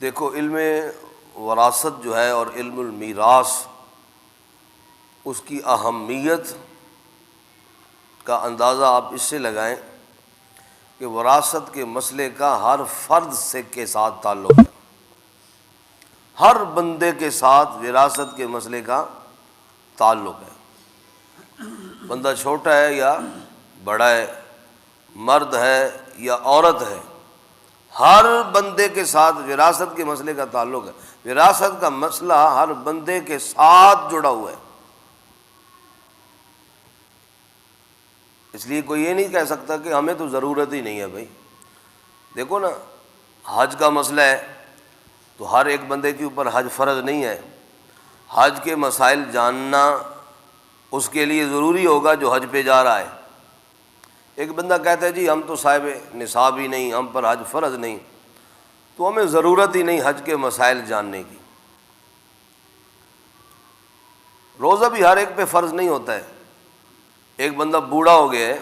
دیکھو، علم وراثت جو ہے اور علم المیراث، اس کی اہمیت کا اندازہ آپ اس سے لگائیں کہ وراثت کے مسئلے کا ہر فرد سے کے ساتھ تعلق ہے، ہر بندے کے ساتھ وراثت کے مسئلے کا تعلق ہے، بندہ چھوٹا ہے یا بڑا ہے، مرد ہے یا عورت ہے، ہر بندے کے ساتھ وراثت کے مسئلے کا تعلق ہے۔ وراثت کا مسئلہ ہر بندے کے ساتھ جڑا ہوا ہے، اس لیے کوئی یہ نہیں کہہ سکتا کہ ہمیں تو ضرورت ہی نہیں ہے۔ بھائی دیکھو نا، حج کا مسئلہ ہے تو ہر ایک بندے کے اوپر حج فرض نہیں ہے، حج کے مسائل جاننا اس کے لیے ضروری ہوگا جو حج پہ جا رہا ہے۔ ایک بندہ کہتا ہے جی ہم تو صاحب نصاب ہی نہیں، ہم پر حج فرض نہیں، تو ہمیں ضرورت ہی نہیں حج کے مسائل جاننے کی۔ روزہ بھی ہر ایک پہ فرض نہیں ہوتا ہے، ایک بندہ بوڑھا ہو گیا ہے،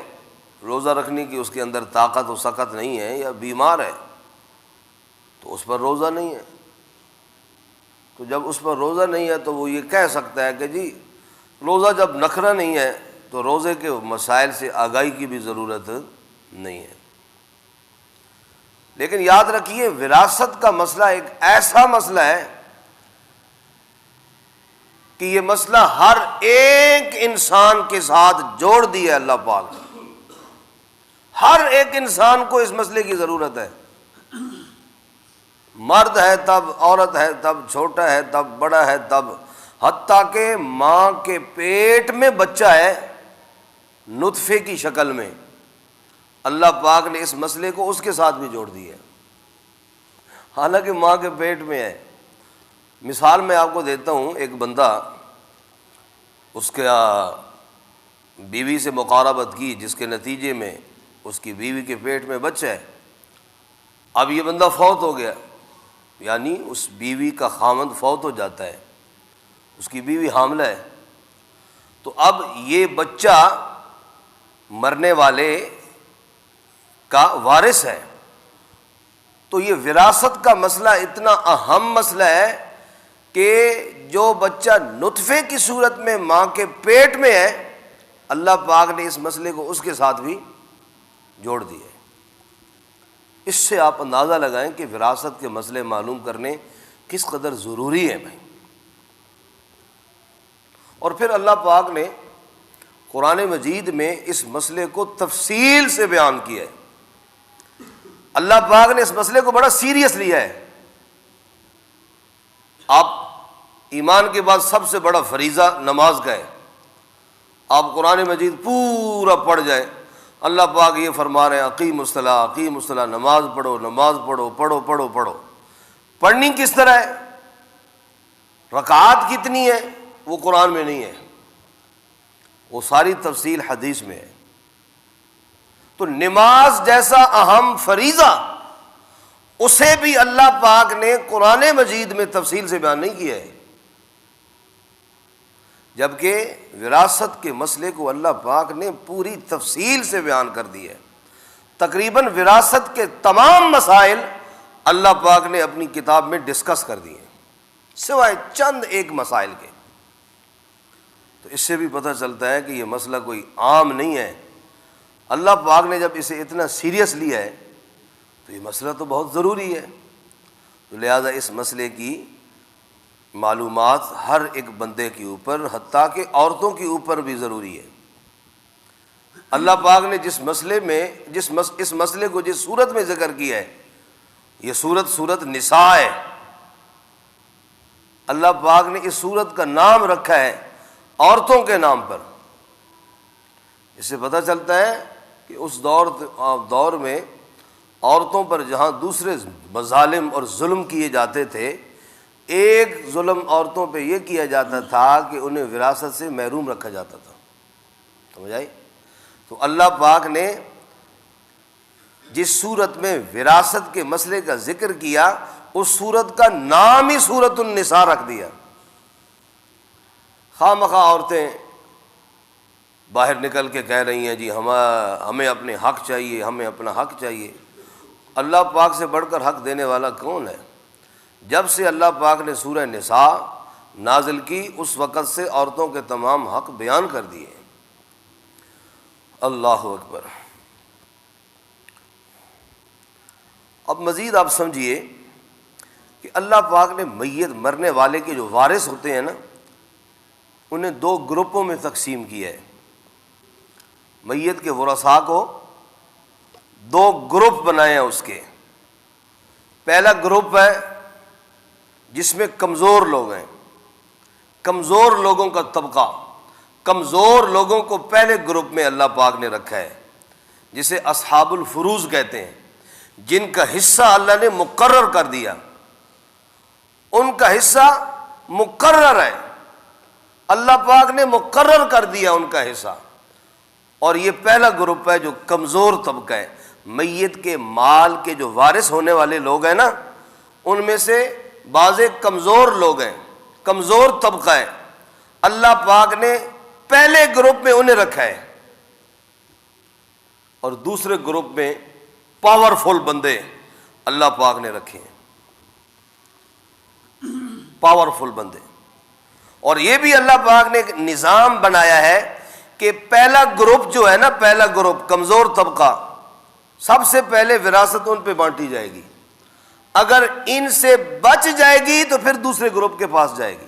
روزہ رکھنے کی اس کے اندر طاقت و سکت نہیں ہے، یا بیمار ہے تو اس پر روزہ نہیں ہے۔ تو جب اس پر روزہ نہیں ہے تو وہ یہ کہہ سکتا ہے کہ جی روزہ جب نخرہ نہیں ہے تو روزے کے مسائل سے آگاہی کی بھی ضرورت نہیں ہے۔ لیکن یاد رکھیے، وراثت کا مسئلہ ایک ایسا مسئلہ ہے کہ یہ مسئلہ ہر ایک انسان کے ساتھ جوڑ دیا ہے اللہ پاک نے، ہر ایک انسان کو اس مسئلے کی ضرورت ہے، مرد ہے تب، عورت ہے تب، چھوٹا ہے تب، بڑا ہے تب، حتیٰ کہ ماں کے پیٹ میں بچہ ہے نطفے کی شکل میں، اللہ پاک نے اس مسئلے کو اس کے ساتھ بھی جوڑ دیا ہے، حالانکہ ماں کے پیٹ میں ہے۔ مثال میں آپ کو دیتا ہوں، ایک بندہ اس کا بیوی سے مقاربت کی، جس کے نتیجے میں اس کی بیوی کے پیٹ میں بچہ ہے۔ اب یہ بندہ فوت ہو گیا، یعنی اس بیوی کا خاوند فوت ہو جاتا ہے، اس کی بیوی حاملہ ہے، تو اب یہ بچہ مرنے والے کا وارث ہے۔ تو یہ وراثت کا مسئلہ اتنا اہم مسئلہ ہے کہ جو بچہ نطفے کی صورت میں ماں کے پیٹ میں ہے، اللہ پاک نے اس مسئلے کو اس کے ساتھ بھی جوڑ دیا ہے۔ اس سے آپ اندازہ لگائیں کہ وراثت کے مسئلے معلوم کرنے کس قدر ضروری ہے بھائی۔ اور پھر اللہ پاک نے قرآن مجید میں اس مسئلے کو تفصیل سے بیان کیا ہے۔ اللہ پاک نے اس مسئلے کو بڑا سیریس لیا ہے۔ آپ ایمان کے بعد سب سے بڑا فریضہ نماز کا ہے، آپ قرآن مجید پورا پڑھ جائیں، اللہ پاک یہ فرما رہے ہیں اقیموا الصلاۃ، اقیموا الصلاۃ، نماز پڑھو، نماز پڑھو، پڑھو پڑھو پڑھو۔ پڑھنی کس طرح ہے، رکعات کتنی ہے، وہ قرآن میں نہیں ہے، وہ ساری تفصیل حدیث میں ہے۔ تو نماز جیسا اہم فریضہ اسے بھی اللہ پاک نے قرآن مجید میں تفصیل سے بیان نہیں کیا ہے، جبکہ وراثت کے مسئلے کو اللہ پاک نے پوری تفصیل سے بیان کر دیا ہے۔ تقریباً وراثت کے تمام مسائل اللہ پاک نے اپنی کتاب میں ڈسکس کر دیے ہیں، سوائے چند ایک مسائل کے۔ تو اس سے بھی پتہ چلتا ہے کہ یہ مسئلہ کوئی عام نہیں ہے، اللہ پاک نے جب اسے اتنا سیریس لیا ہے تو یہ مسئلہ تو بہت ضروری ہے، تو لہذا اس مسئلے کی معلومات ہر ایک بندے کے اوپر، حتیٰ کہ عورتوں کے اوپر بھی ضروری ہے۔ اللہ پاک نے جس مسئلے میں اس مسئلے کو جس صورت میں ذکر کیا ہے، یہ صورت نساء ہے، اللہ پاک نے اس صورت کا نام رکھا ہے عورتوں کے نام پر۔ اس سے پتہ چلتا ہے کہ اس دور میں عورتوں پر جہاں دوسرے مظالم اور ظلم کیے جاتے تھے، ایک ظلم عورتوں پہ یہ کیا جاتا تھا کہ انہیں وراثت سے محروم رکھا جاتا تھا، سمجھ آئی؟ تو اللہ پاک نے جس صورت میں وراثت کے مسئلے کا ذکر کیا، اس صورت کا نام ہی سورۃ النساء رکھ دیا۔ خواہ مخواہ عورتیں باہر نکل کے کہہ رہی ہیں جی ہمیں اپنے حق چاہیے، ہمیں اپنا حق چاہیے۔ اللہ پاک سے بڑھ کر حق دینے والا کون ہے؟ جب سے اللہ پاک نے سورہ نساء نازل کی اس وقت سے عورتوں کے تمام حق بیان کر دیے۔ اللہ اکبر۔ اب مزید آپ سمجھیے کہ اللہ پاک نے میت مرنے والے کے جو وارث ہوتے ہیں نا، انہیں دو گروپوں میں تقسیم کیا ہے۔ میت کے ورثاء کو دو گروپ بنائے ہیں اس کے۔ پہلا گروپ ہے جس میں کمزور لوگ ہیں، کمزور لوگوں کا طبقہ، کمزور لوگوں کو پہلے گروپ میں اللہ پاک نے رکھا ہے، جسے اصحاب الفروض کہتے ہیں، جن کا حصہ اللہ نے مقرر کر دیا۔ ان کا حصہ مقرر ہے، اللہ پاک نے مقرر کر دیا ان کا حصہ۔ اور یہ پہلا گروپ ہے جو کمزور طبقہ ہے۔ میت کے مال کے جو وارث ہونے والے لوگ ہیں نا، ان میں سے بعض کمزور لوگ ہیں، کمزور طبقہ ہے، اللہ پاک نے پہلے گروپ میں انہیں رکھا ہے، اور دوسرے گروپ میں پاورفل بندے اللہ پاک نے رکھے ہیں، پاورفل بندے۔ اور یہ بھی اللہ پاک نے ایک نظام بنایا ہے کہ پہلا گروپ جو ہے نا، پہلا گروپ کمزور طبقہ، سب سے پہلے وراثت ان پہ بانٹی جائے گی۔ اگر ان سے بچ جائے گی تو پھر دوسرے گروپ کے پاس جائے گی۔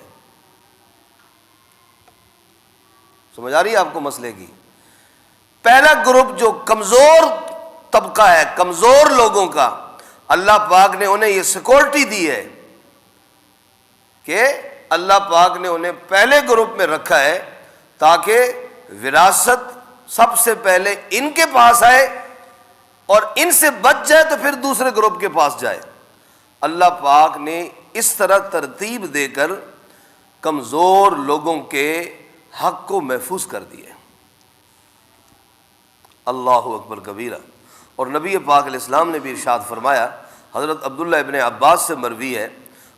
سمجھ آ رہی ہے آپ کو مسئلے کی؟ پہلا گروپ جو کمزور طبقہ ہے، کمزور لوگوں کا، اللہ پاک نے انہیں یہ سیکورٹی دی ہے کہ اللہ پاک نے انہیں پہلے گروپ میں رکھا ہے تاکہ وراثت سب سے پہلے ان کے پاس آئے، اور ان سے بچ جائے تو پھر دوسرے گروپ کے پاس جائے۔ اللہ پاک نے اس طرح ترتیب دے کر کمزور لوگوں کے حق کو محفوظ کر دیا۔ اللہ اکبر کبیرہ۔ اور نبی پاک علیہ السلام نے بھی ارشاد فرمایا، حضرت عبداللہ ابن عباس سے مروی ہے،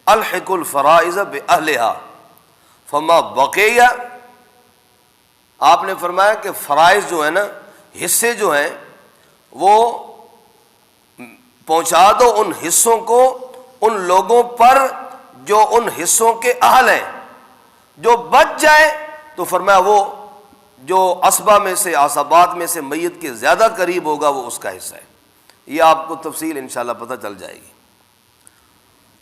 الحق الفرائض باہلھا فما بقی۔ آپ نے فرمایا کہ فرائض جو ہیں نا، حصے جو ہیں، وہ پہنچا دو ان حصوں کو ان لوگوں پر جو ان حصوں کے اہل ہیں۔ جو بچ جائے تو فرمایا وہ جو عصبہ میں سے، عصبات میں سے میت کے زیادہ قریب ہوگا وہ اس کا حصہ ہے۔ یہ آپ کو تفصیل انشاءاللہ پتہ چل جائے گی۔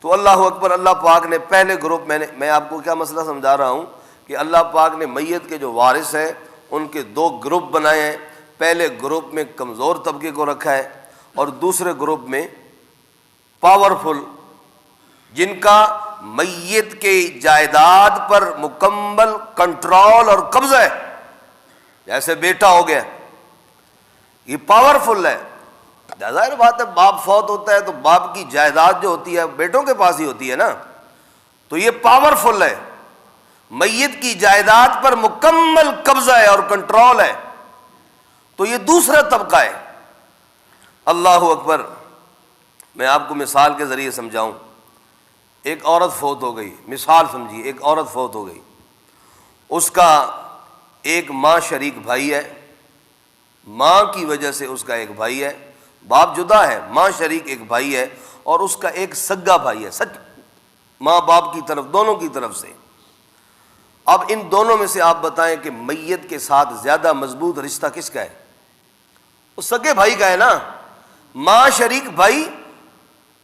تو اللہ اکبر، اللہ پاک نے پہلے گروپ، میں آپ کو کیا مسئلہ سمجھا رہا ہوں کہ اللہ پاک نے میت کے جو وارث ہیں ان کے دو گروپ بنائے ہیں۔ پہلے گروپ میں کمزور طبقے کو رکھا ہے، اور دوسرے گروپ میں پاورفل، جن کا میت کے جائیداد پر مکمل کنٹرول اور قبضہ ہے۔ جیسے بیٹا ہو گیا، یہ پاورفل ہے۔ ظاہر بات ہے، باپ فوت ہوتا ہے تو باپ کی جائیداد جو ہوتی ہے بیٹوں کے پاس ہی ہوتی ہے نا، تو یہ پاورفل ہے، میت کی جائیداد پر مکمل قبضہ ہے اور کنٹرول ہے۔ تو یہ دوسرا طبقہ ہے۔ اللہ اکبر۔ میں آپ کو مثال کے ذریعے سمجھاؤں۔ ایک عورت فوت ہو گئی، مثال سمجھیے، ایک عورت فوت ہو گئی، اس کا ایک ماں شریک بھائی ہے، ماں کی وجہ سے اس کا ایک بھائی ہے، باپ جدا ہے، ماں شریک ایک بھائی ہے، اور اس کا ایک سگا بھائی ہے، سچ ماں باپ کی طرف، دونوں کی طرف سے۔ اب ان دونوں میں سے آپ بتائیں کہ میت کے ساتھ زیادہ مضبوط رشتہ کس کا ہے؟ اس سگے بھائی کا ہے نا۔ ماں شریک بھائی،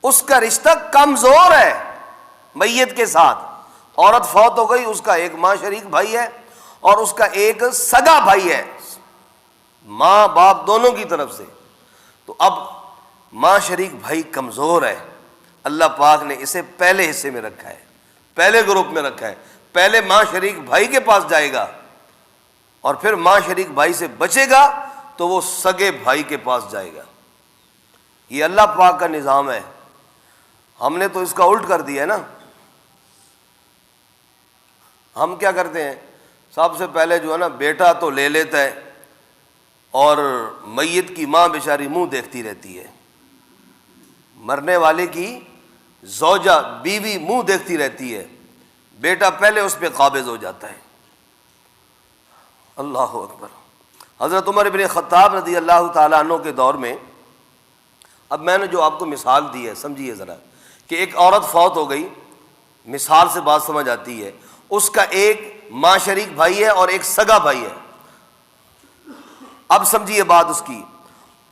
اس کا رشتہ کمزور ہے میت کے ساتھ۔ عورت فوت ہو گئی، اس کا ایک ماں شریک بھائی ہے اور اس کا ایک سگا بھائی ہے، ماں باپ دونوں کی طرف سے۔ تو اب ماں شریک بھائی کمزور ہے، اللہ پاک نے اسے پہلے حصے میں رکھا ہے، پہلے گروپ میں رکھا ہے۔ پہلے ماں شریک بھائی کے پاس جائے گا، اور پھر ماں شریک بھائی سے بچے گا تو وہ سگے بھائی کے پاس جائے گا۔ یہ اللہ پاک کا نظام ہے، ہم نے تو اس کا الٹ کر دیا ہے نا۔ ہم کیا کرتے ہیں، سب سے پہلے جو ہے نا بیٹا تو لے لیتا ہے، اور میت کی ماں بیچاری منہ دیکھتی رہتی ہے، مرنے والے کی زوجہ بیوی منہ دیکھتی رہتی ہے، بیٹا پہلے اس پہ قابض ہو جاتا ہے۔ اللہ اکبر۔ حضرت عمر بن خطاب رضی اللہ تعالیٰ عنہ کے دور میں، اب میں نے جو آپ کو مثال دی ہے سمجھیے ذرا، کہ ایک عورت فوت ہو گئی، مثال سے بات سمجھ آتی ہے، اس کا ایک ماں شریک بھائی ہے اور ایک سگا بھائی ہے۔ اب سمجھیے بات اس کی،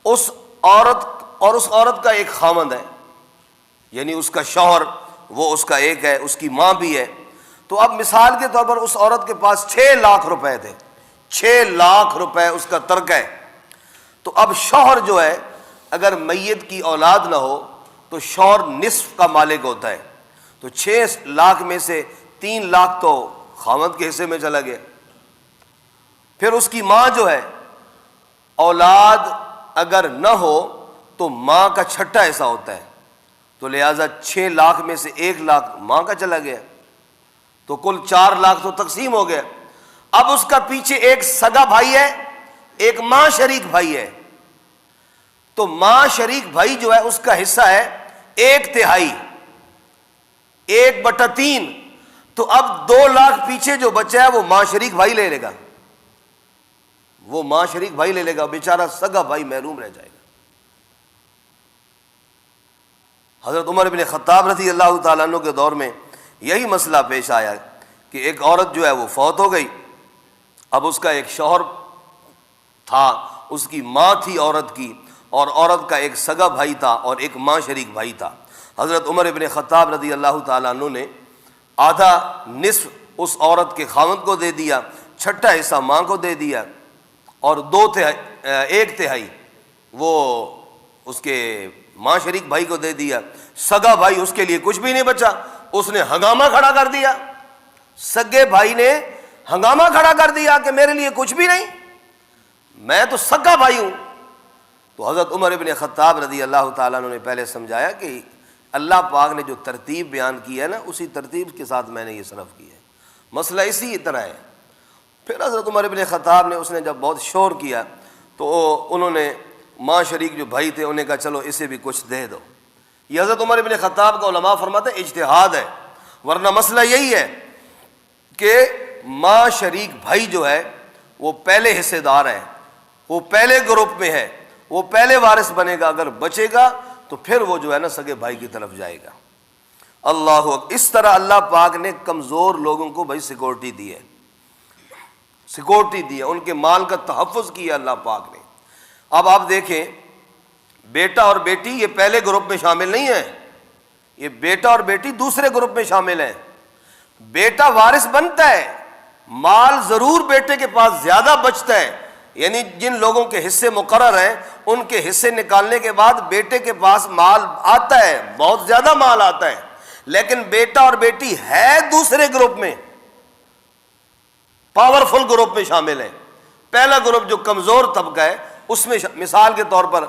اس عورت کا ایک خامند ہے، یعنی اس کا شوہر وہ اس کا ایک ہے، اس کی ماں بھی ہے۔ تو اب مثال کے طور پر اس عورت کے پاس 6 لاکھ روپے تھے، 6 لاکھ روپے اس کا ترکہ ہے۔ تو اب شوہر جو ہے اگر میت کی اولاد نہ ہو تو شوہر نصف کا مالک ہوتا ہے، تو 6 لاکھ میں سے 3 لاکھ تو خامند کے حصے میں چلا گیا۔ پھر اس کی ماں جو ہے، اولاد اگر نہ ہو تو ماں کا چھٹا حصہ ہوتا ہے، تو لہٰذا 6 لاکھ میں سے 1 لاکھ ماں کا چلا گیا، تو کل 4 لاکھ تو تقسیم ہو گیا۔ اب اس کا پیچھے ایک سگا بھائی ہے، ایک ماں شریک بھائی ہے، تو ماں شریک بھائی جو ہے اس کا حصہ ہے 1/3، 1/3۔ تو اب 2 لاکھ پیچھے جو بچا ہے وہ ماں شریک بھائی لے لے گا، وہ ماں شریک بھائی لے لے گا، بیچارہ سگا بھائی محروم رہ جائے گا۔ حضرت عمر بن خطاب رضی اللہ تعالیٰ عنہ کے دور میں یہی مسئلہ پیش آیا کہ ایک عورت جو ہے وہ فوت ہو گئی، اب اس کا ایک شوہر تھا، اس کی ماں تھی عورت کی، اور عورت کا ایک سگا بھائی تھا اور ایک ماں شریک بھائی تھا۔ حضرت عمر بن خطاب رضی اللہ تعالیٰ عنہ نے آدھا نصف اس عورت کے خاوند کو دے دیا، چھٹا حصہ ماں کو دے دیا، اور 1/3 وہ اس کے ماں شریک بھائی کو دے دیا۔ سگا بھائی اس کے لیے کچھ بھی نہیں بچا، اس نے ہنگامہ کھڑا کر دیا، سگے بھائی نے ہنگامہ کھڑا کر دیا کہ میرے لیے کچھ بھی نہیں، میں تو سگا بھائی ہوں۔ تو حضرت عمر بن خطاب رضی اللہ تعالیٰ عنہ نے پہلے سمجھایا کہ اللہ پاک نے جو ترتیب بیان کی ہے نا، اسی ترتیب کے ساتھ میں نے یہ صرف کی ہے، مسئلہ اسی طرح ہے۔ پھر حضرت عمر بن خطاب نے اس نے جب بہت شور کیا تو انہوں نے ماں شریک جو بھائی تھے انہوں نے کہا چلو اسے بھی کچھ دے دو۔ یہ حضرت عمر بن خطاب کا علماء فرماتے ہیں اجتہاد ہے، ورنہ مسئلہ یہی ہے کہ ماں شریک بھائی جو ہے وہ پہلے حصے دار ہے، وہ پہلے گروپ میں ہے، وہ پہلے وارث بنے گا، اگر بچے گا تو پھر وہ جو ہے نا سگے بھائی کی طرف جائے گا۔ اللہ اکبر۔ اس طرح اللہ پاک نے کمزور لوگوں کو بھائی سیکورٹی دی ہے، سیکورٹی دی ہے، ان کے مال کا تحفظ کیا اللہ پاک نے۔ اب آپ دیکھیں بیٹا اور بیٹی یہ پہلے گروپ میں شامل نہیں ہیں، یہ بیٹا اور بیٹی دوسرے گروپ میں شامل ہیں۔ بیٹا وارث بنتا ہے، مال ضرور بیٹے کے پاس زیادہ بچتا ہے، یعنی جن لوگوں کے حصے مقرر ہیں ان کے حصے نکالنے کے بعد بیٹے کے پاس مال آتا ہے، بہت زیادہ مال آتا ہے، لیکن بیٹا اور بیٹی ہے دوسرے گروپ میں، پاورفل گروپ میں شامل ہیں۔ پہلا گروپ جو کمزور طبقہ ہے اس میں مثال کے طور پر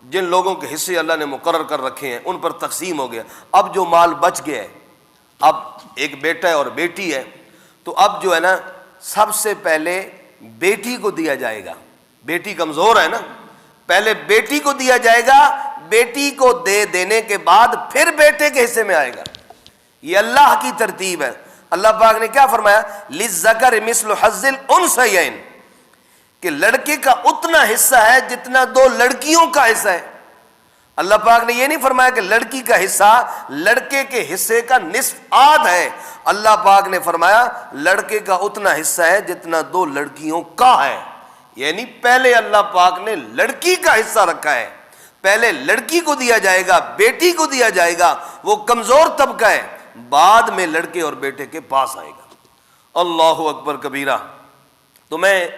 جن لوگوں کے حصے اللہ نے مقرر کر رکھے ہیں ان پر تقسیم ہو گیا۔ اب جو مال بچ گیا ہے، اب ایک بیٹا ہے اور بیٹی ہے، تو اب جو ہے نا سب سے پہلے بیٹی کو دیا جائے گا، بیٹی کمزور ہے نا، پہلے بیٹی کو دیا جائے گا، بیٹی کو دے دینے کے بعد پھر بیٹے کے حصے میں آئے گا۔ یہ اللہ کی ترتیب ہے۔ اللہ پاک نے کیا فرمایا؟ لِلذَّكَرِ مِثْلُ حَظِّ الْأُنثَيَيْنِ، کہ لڑکے کا اتنا حصہ ہے جتنا 2 لڑکیوں کا حصہ ہے۔ اللہ پاک نے یہ نہیں فرمایا کہ لڑکی کا حصہ لڑکے کے حصے کا نصف آدھ ہے، اللہ پاک نے فرمایا لڑکے کا اتنا حصہ ہے جتنا 2 لڑکیوں کا ہے، یعنی پہلے اللہ پاک نے لڑکی کا حصہ رکھا ہے، پہلے لڑکی کو دیا جائے گا، بیٹی کو دیا جائے گا، وہ کمزور طبقہ ہے، بعد میں لڑکے اور بیٹے کے پاس آئے گا۔ اللہ اکبر کبیرہ۔ تو میں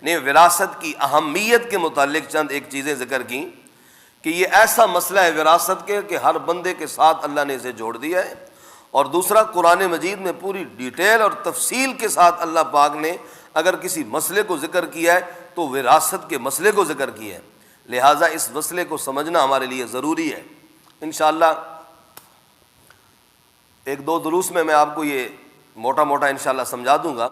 نے وراثت کی اہمیت کے متعلق چند ایک چیزیں ذکر کی کہ یہ ایسا مسئلہ ہے وراثت کے کہ ہر بندے کے ساتھ اللہ نے اسے جوڑ دیا ہے، اور دوسرا قرآن مجید میں پوری ڈیٹیل اور تفصیل کے ساتھ اللہ پاک نے اگر کسی مسئلے کو ذکر کیا ہے تو وراثت کے مسئلے کو ذکر کیا ہے، لہٰذا اس مسئلے کو سمجھنا ہمارے لیے ضروری ہے۔ انشاءاللہ 1-2 دروس میں آپ کو یہ موٹا موٹا انشاءاللہ سمجھا دوں گا۔